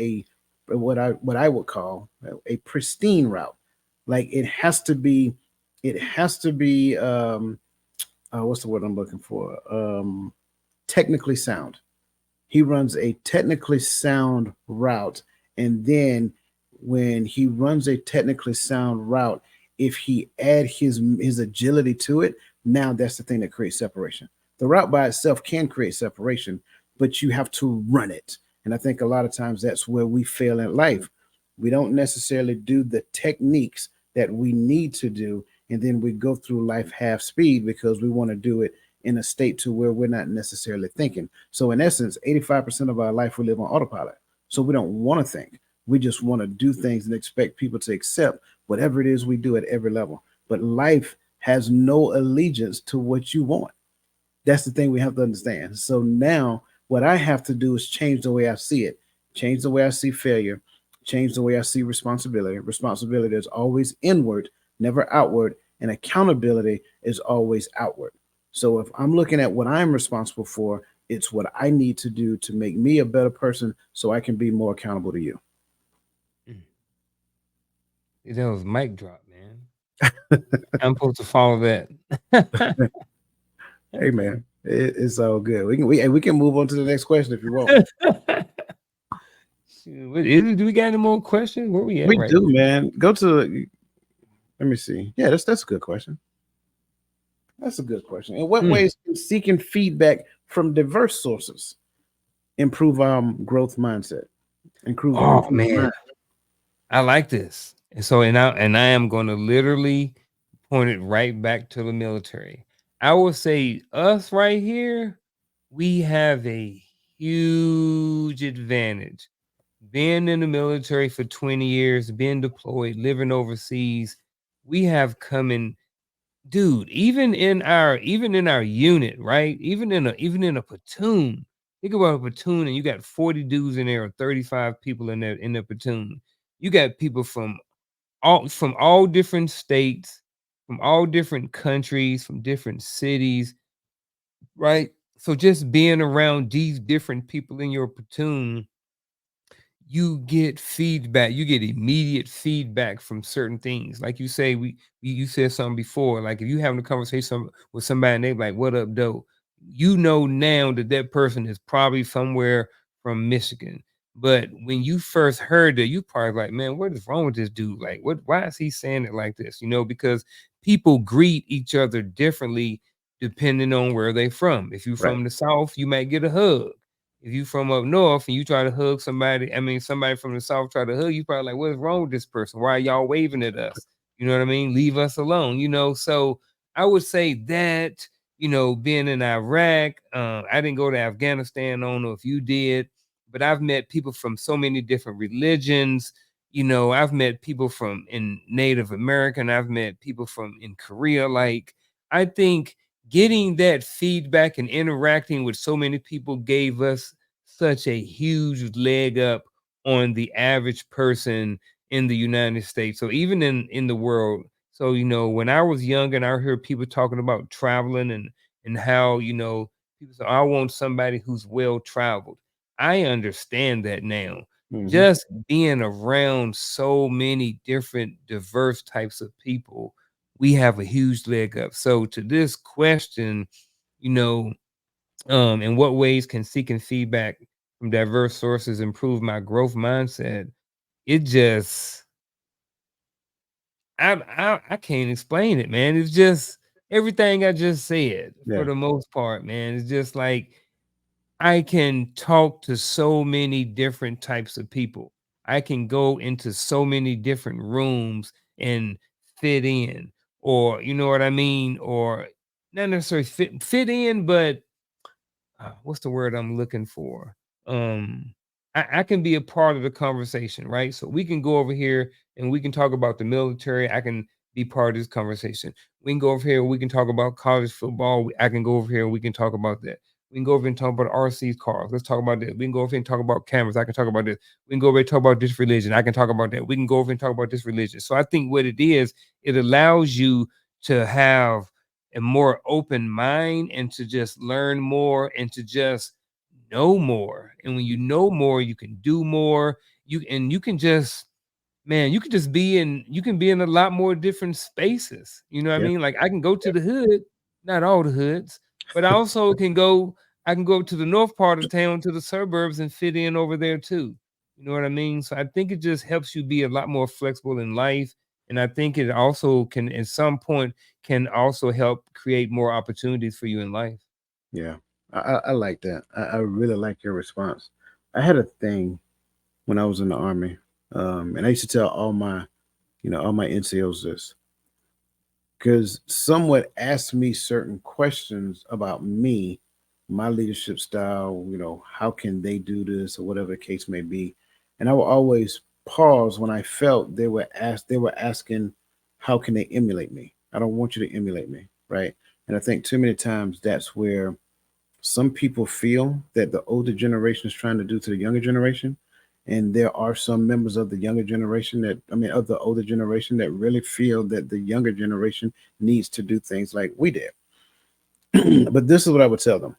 what I would call a pristine route. Like it has to be what's the word I'm looking for? Technically sound. He runs a technically sound route, and then when he runs a technically sound route, if he add his agility to it, now that's the thing that creates separation. The route by itself can create separation, but you have to run it. And I think a lot of times that's where we fail in life. We don't necessarily do the techniques that we need to do, and then we go through life half speed because we want to do it in a state to where we're not necessarily thinking. So in essence, 85% of our life we live on autopilot. So we don't want to think. We just want to do things and expect people to accept whatever it is we do at every level. But life has no allegiance to what you want. That's the thing we have to understand. So now what I have to do is change the way I see it, change the way I see failure, change the way I see responsibility. Responsibility is always inward, never outward, and accountability is always outward. So if I'm looking at what I'm responsible for, it's what I need to do to make me a better person so I can be more accountable to you. Mm. That was mic drop, man. I'm supposed to follow that. Hey man, it's all good. We can move on to the next question if you want. Shoot, what is it? Do we got any more questions? Where we at We right do, man. Go to Let me see. Yeah, that's a good question. That's a good question. In what now? ways can seeking feedback from diverse sources improve our growth mindset? Oh Improve man, mind. I like this. And I am going to literally point it right back to the military. I will say us right here, we have a huge advantage. Being in the military for 20 years, being deployed, living overseas, we have come in, dude, even in our unit, right? Even in a platoon. Think about a platoon and you got 40 dudes in there or 35 people in the platoon. You got people from all different states, from all different countries, from different cities, right? So just being around these different people in your platoon, you get feedback. You get immediate feedback from certain things. Like you say, you said something before. Like if you having a conversation with somebody and they like, "What up, doe?" You know now that that person is probably somewhere from Michigan. But when you first heard it, you probably like, "Man, what is wrong with this dude? Like, what? Why is he saying it like this?" Because people greet each other differently depending on where they from. If you Right. from the South, you might get a hug. If you from up north and you try to hug somebody, I mean somebody from the south try to hug you, probably like, what's wrong with this person? Why are y'all waving at us? You know what I mean? Leave us alone. So I would say that, being in Iraq, I didn't go to Afghanistan. I don't know if you did, but I've met people from so many different religions. I've met people from in Native American, I've met people from in Korea. Like, I think getting that feedback and interacting with so many people gave us such a huge leg up on the average person in the United States. So even in the world. So when I was young and I heard people talking about traveling and how people say, I want somebody who's well traveled. I understand that now. Hmm. Just being around so many different diverse types of people, we have a huge leg up. So to this question, you know, in what ways can seeking feedback from diverse sources improve my growth mindset? It just I can't explain it, man. It's just everything I just said for Yeah. the most part, man. It's just like I can talk to so many different types of people. I can go into so many different rooms and fit in, or you know what I mean, or not necessarily fit in, but what's the word I'm looking for? Um, I can be a part of the conversation, right? So we can go over here and we can talk about the military. I can be part of this conversation. We can go over here. We can talk about college football. I can go over here and we can talk about that. We can go over and talk about RC cars. Let's talk about that. We can go over here and talk about cameras. I can talk about this. We can go over and talk about this religion. I can talk about that. We can go over and talk about this religion. So I think what it is, it allows you to have a more open mind and to just learn more and to just know more. And when you know more, you can do more. You can just, man, you can be in a lot more different spaces. You know what I Yeah. mean? Like I can go to Yeah. the hood, not all the hoods, but I can go to the north part of town, to the suburbs, and fit in over there too. You know what I mean? So I think it just helps you be a lot more flexible in life. And I think it also can at some point can also help create more opportunities for you in life. Yeah. I like that. I really like your response. I had a thing when I was in the army, and I used to tell all my NCOs this because some would ask me certain questions about me, my leadership style, how can they do this or whatever the case may be. And I would always pause when I felt they were asking, how can they emulate me? I don't want you to emulate me, right? And I think too many times that's where some people feel that the older generation is trying to do to the younger generation. And there are some members of the younger generation of the older generation that really feel that the younger generation needs to do things like we did. But this is what I would tell them.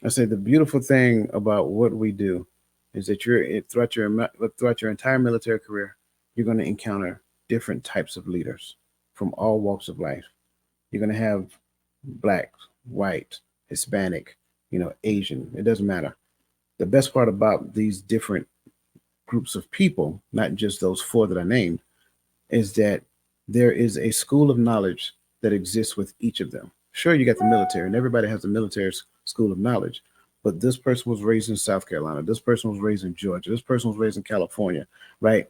I say the beautiful thing about what we do is that throughout your entire military career, you're going to encounter different types of leaders from all walks of life. You're going to have black, white, Hispanic, Asian. It doesn't matter. The best part about these different groups of people, not just those four that I named, is that there is a school of knowledge that exists with each of them. Sure, you got the military, and everybody has a military school of knowledge, but this person was raised in South Carolina. This person was raised in Georgia. This person was raised in California, right?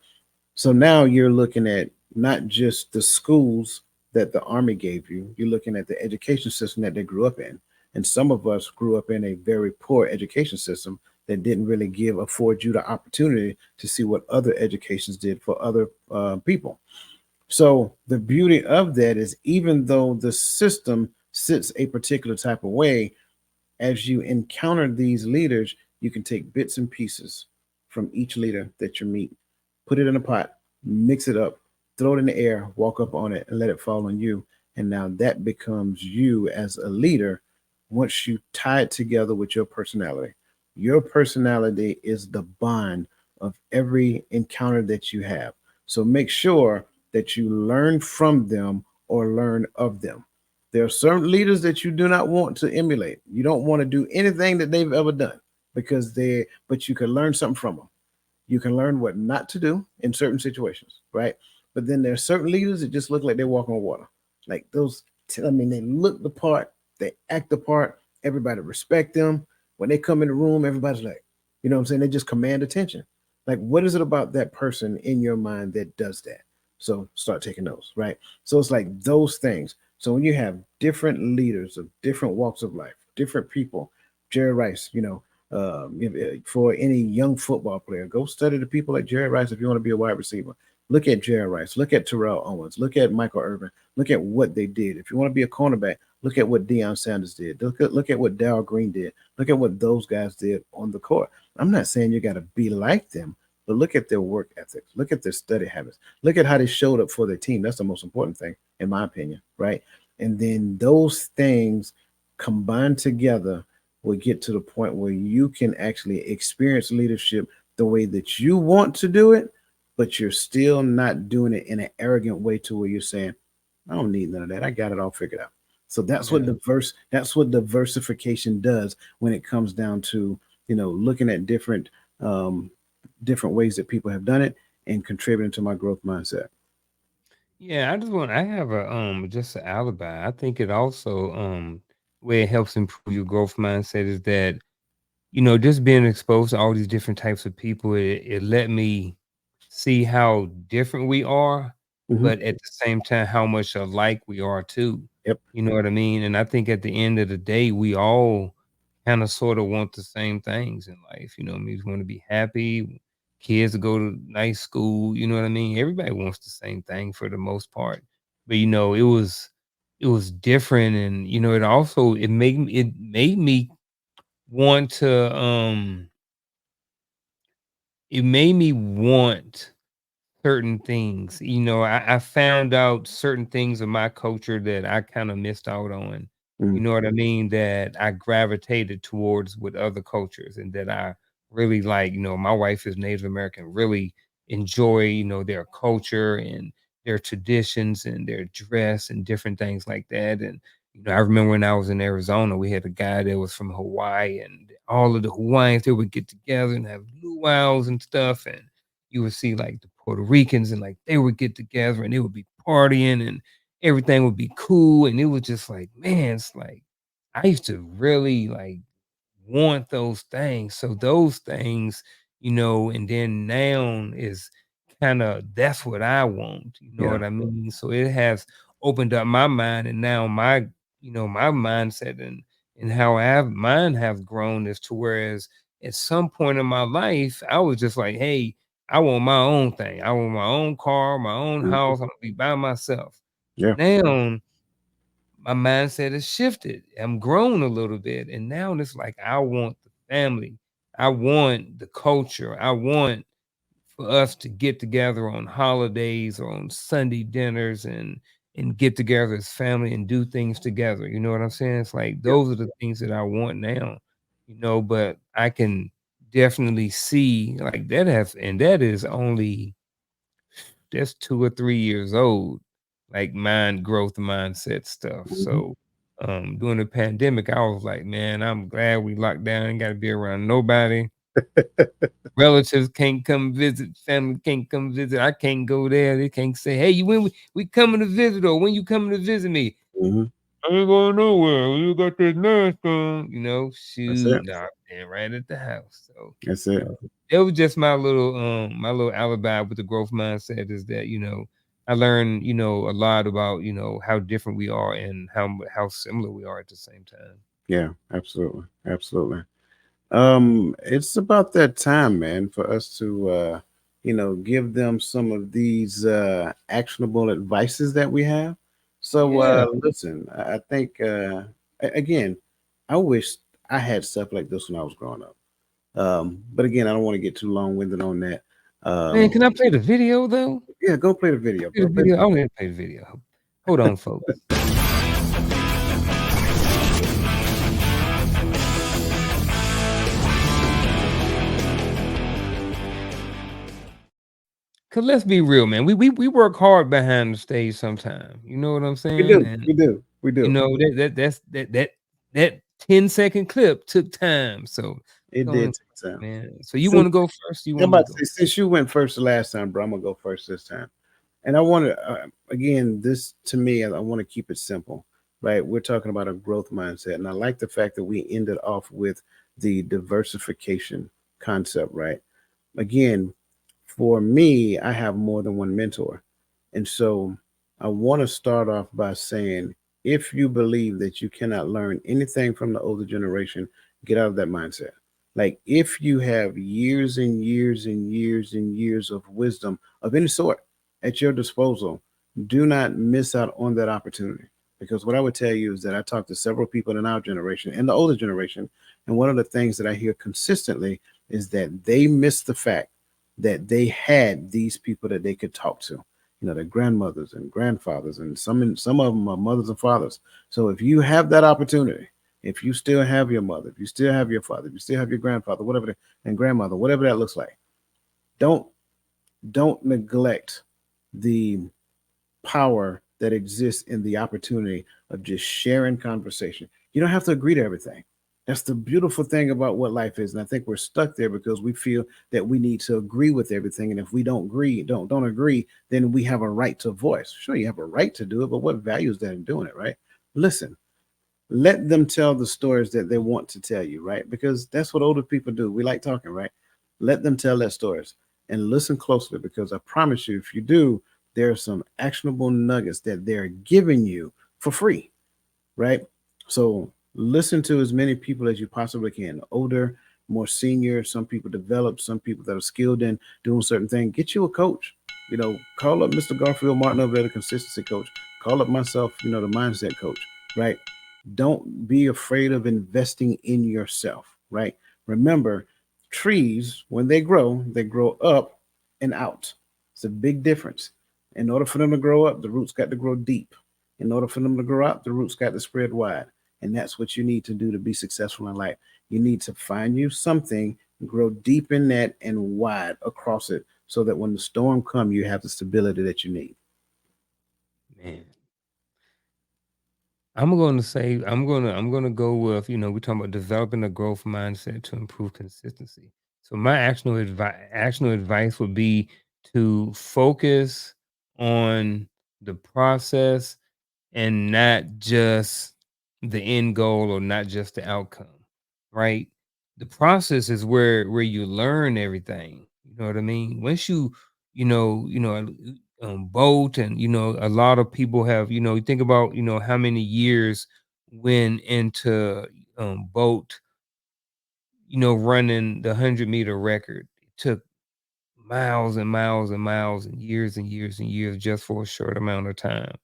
So now you're looking at not just the schools that the Army gave you, you're looking at the education system that they grew up in. And some of us grew up in a very poor education system that didn't really afford you the opportunity to see what other educations did for other people. So the beauty of that is even though the system sits a particular type of way, as you encounter these leaders, you can take bits and pieces from each leader that you meet, put it in a pot, mix it up, throw it in the air, walk up on it, and let it fall on you. And now that becomes you as a leader once you tie it together with your personality. Your personality is the bond of every encounter that you have. So make sure that you learn from them or learn of them. There are certain leaders that you do not want to emulate. You don't want to do anything that they've ever done but you can learn something from them. You can learn what not to do in certain situations, right? But then there are certain leaders that just look like they're walking on water. Like those, I mean, they look the part, they act the part. Everybody respect them. When they come in the room, everybody's like, you know what I'm saying? They just command attention. Like, what is it about that person in your mind that does that? So start taking those, right? So it's like those things. So when you have different leaders of different walks of life, different people, Jerry Rice, for any young football player, go study the people like Jerry Rice if you want to be a wide receiver. Look at Jerry Rice. Look at Terrell Owens. Look at Michael Irvin. Look at what they did. If you want to be a cornerback, look at what Deion Sanders did. Look at what Darrell Green did. Look at what those guys did on the court. I'm not saying you got to be like them, but look at their work ethics. Look at their study habits. Look at how they showed up for their team. That's the most important thing, in my opinion, right? And then those things combined together will get to the point where you can actually experience leadership the way that you want to do it, but you're still not doing it in an arrogant way to where you're saying, I don't need none of that. I got it all figured out. So Yeah. that's what diversification does when it comes down to, looking at different ways that people have done it and contributing to my growth mindset. Yeah, I have a just an alibi. I think it also where it helps improve your growth mindset is that, just being exposed to all these different types of people, it let me see how different we are, Hmm. but at the same time, how much alike we are too. Yep. You know what I mean? And I think at the end of the day, we all kind of sort of want the same things in life. We just want to be happy, kids to go to nice school. You know what I mean? Everybody wants the same thing for the most part. But it was different, and it made me want to it made me want certain things. I found out certain things of my culture that I kinda missed out on. You Mm. know what I mean? That I gravitated towards with other cultures and that I really like. My wife is Native American, really enjoy, their culture and their traditions and their dress and different things like that. And, I remember when I was in Arizona, we had a guy that was from Hawaii, and all of the Hawaiians, they would get together and have luau's and stuff, and you would see like the Puerto Ricans and like they would get together and they would be partying and everything would be cool. And it was just like, man, it's like I used to really like want those things. So those things, and then now is kind of that's what I want. You know Yeah. what I mean? So it has opened up my mind, and now my mindset and how mine have grown is to whereas at some point in my life I was just like, hey, I want my own thing. I want my own car, my own Mhm. house. I'm gonna be by myself. Yeah. Now my mindset has shifted. I'm grown a little bit, and now it's like I want the family. I want the culture. I want for us to get together on holidays or on Sunday dinners and get together as family and do things together. You know what I'm saying? It's like Yeah. those are the things that I want now. But I can definitely see like that is only that's 2 or 3 years old, like mind growth mindset stuff. Mhm. So, during the pandemic, I was like, "Man, I'm glad we locked down. Ain't gotta be around nobody. Relatives can't come visit, family can't come visit. I can't go there. They can't say, 'Hey, you when we coming to visit, or when you coming to visit me?' Mhm. I ain't going nowhere. You got that mask on." That's Shoot, it. nah, staying right at the house. So, That's it. uh, it was just my little alibi with the growth mindset is that, I learned, a lot about, how different we are and how similar we are at the same time. Yeah, absolutely. Absolutely. It's about that time, man, for us to give them some of these actionable advices that we have. So Yeah. listen, I think again, I wish I had stuff like this when I was growing up. But again, I don't want to get too long winded on that. Man, Um, can I play the video though? yeah, go play the video, Play the bro. Play video. I want to play the video. Hold on, folks. 'Cause let's be real, man. We work hard behind the stage sometime. You know what I'm We saying? do, And we do, we do. that 10-second clip took time. So It go did on, take time. man. So you Since want to go first? You I'm want me to about to go? say, since you went first the last time, bro, I'm gonna go first this time. And I want to again, this to me, I want to keep it simple, right? We're talking about a growth mindset, and I like the fact that we ended off with the diversification concept, right? Again, for me, I have more than one mentor. And so I want to start off by saying if you believe that you cannot learn anything from the older generation, get out of that mindset. Like if you have years and years and years and years of wisdom of any sort at your disposal, do not miss out on that opportunity. Because what I would tell you is that I talked to several people in our generation and the older generation, and one of the things that I hear consistently is that they miss the fact that they had these people that they could talk to, their grandmothers and grandfathers, and some of them are mothers and fathers. So if you have that opportunity, if you still have your mother, if you still have your father, if you still have your grandfather, and grandmother, whatever that looks like, don't don't neglect the power that exists in the opportunity of just sharing conversation. You don't have to agree to everything. That's the beautiful thing about what life is. And I think we're stuck there because we feel that we need to agree with everything. And if we don't agree, then we have a right to voice. Sure, you have a right to do it, but what value is that in doing it, right? Listen, let them tell the stories that they want to tell you, right? Because that's what older people do. We like talking, right? Let them tell their stories and listen closely because I promise you, if you do, there are some actionable nuggets that they're giving you for free, right? So listen to as many people as you possibly can. Older, more senior, some people develop, some people that are skilled in doing certain things. Get you a coach. Call up Mr. Garfield Martin over there, the consistency coach. Call up myself, the mindset coach, right? Don't be afraid of investing in yourself, right? Remember, trees, when they grow up and out. It's a big difference. In order for them to grow up, the roots got to grow deep. In order for them to grow out, the roots got to spread wide. And that's what you need to do to be successful in life. You need to find you something, grow deep in that and wide across it so that when the storm comes, you have the stability that you need. Man, I'm gonna go with, we're talking about developing a growth mindset to improve consistency. So my actionable advice would be to focus on the process and not just the end goal or not just the outcome, right? The process is where you learn everything. You know what I mean? Once boat, and a lot of people have, you think about how many years went into boat, running the 100-meter record. It took miles and miles and miles and years and years just for a short amount of time.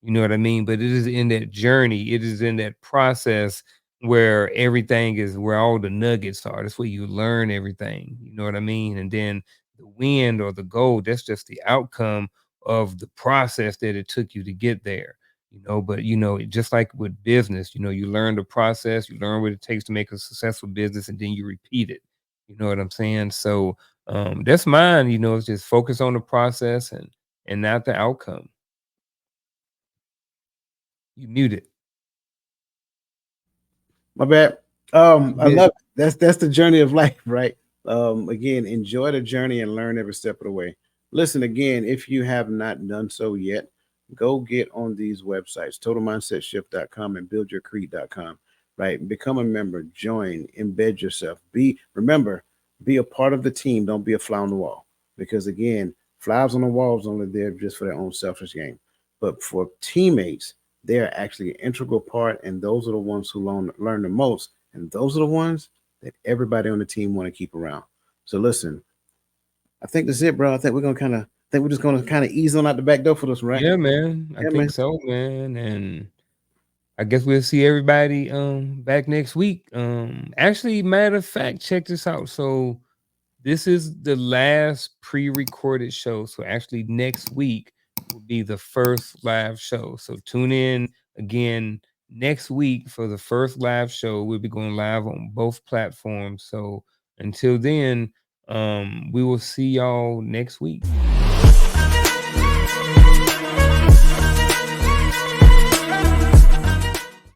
You know what I mean? But it is in that journey, it is in that process where everything is, where all the nuggets are. That's where you learn everything. You know what I mean? And then the win or the goal, that's just the outcome of the process that it took you to get there. But just like with business, you learn the process, you learn what it takes to make a successful business, and then you repeat it. You know what I'm saying? So that's mine. It's just focus on the process and not the outcome. You muted. My bad. You I good. love it. That's the journey of life, right? Again, enjoy the journey and learn every step of the way. Listen again, if you have not done so yet, go get on these websites, totalmindsetshift.com and buildyourcreed.com, right? Become a member, join, embed yourself. Remember, be a part of the team. Don't be a fly on the wall. Because again, flies on the walls only there just for their own selfish gain. But for teammates, they are actually an integral part, and those are the ones who learn the most, and those are the ones that everybody on the team want to keep around. So listen, I think that's it, bro. I think we're just gonna kind of ease on out the back door for this, right? Yeah, man. I Yeah, man. think so, man. And I guess we'll see everybody back next week. Actually, matter of fact, check this out. So this is the last pre-recorded show. So actually next week will be the first live show. So tune in again next week for the first live show. We'll be going live on both platforms. So until then, we will see y'all next week.